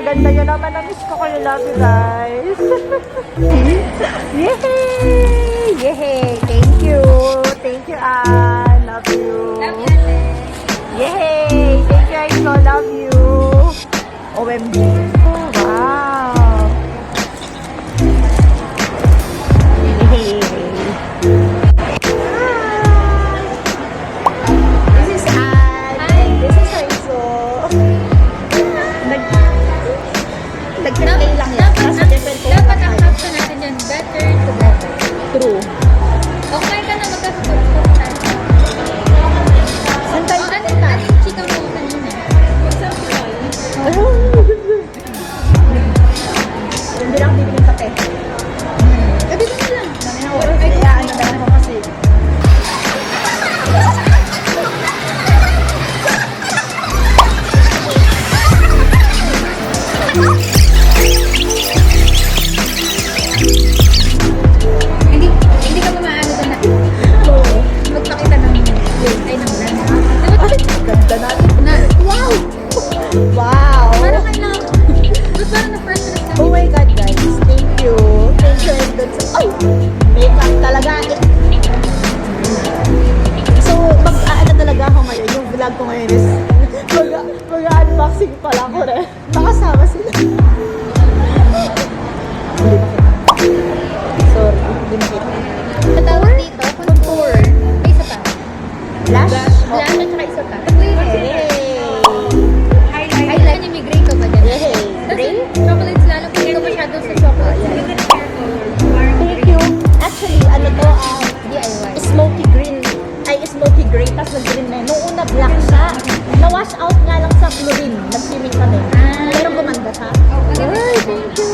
Ganda nyo naman. Na-miss ko kayo. Love you guys. Yay! Yay! Thank you. Thank you, Ann. Love you. Love you, ate. Yay! Thank you, Aiko. Love you. OMG. Wow. Yay! This is Ann. Hi. This is Aiko. Nag-play lang yan. Nasa different phone Dapat lang ang tayo. caption natin yan, better to better. True. Okay ka na magkakapag-stop tayo. Saan tayo Oh, ano pupunta? yung chika mo kanina? Hindi lang bibili ng kape. Gabi ko na lang. Dami na oras. Kaya ano na lang ako kasi. Hindi ka ba maano doon na magpakita ng plate ay ng land. Ay, ganda natin. Na, Wow! Wow! parang kailangan. Ba't parang na-first na Oh my God, guys. Thank you. Thank you. And good sa... Ay! Makeup talaga. So, mag-aano talaga ako ngayon. Yung vlog ko ngayon is mag-unboxing pala ko rin. Nakasama sila. Hindi makita. Sorry. Hindi makita. Ang tawag dito, contour. May isa pa. Blush? Blush at saka isa pa. Yay! Highlight. Gray ka ba dyan? Yay! Gray? Chocolates lalo. Hindi ka masyado sa chocolate. Thank you. Actually, ano to, DIY. smoky green. Ay, smoky gray. Tapos nag-green na yun. Nung una, black siya. Na-wash out nga lang sa chlorine. Nag-swimming kami. Pero gumanda siya. Ay, thank you.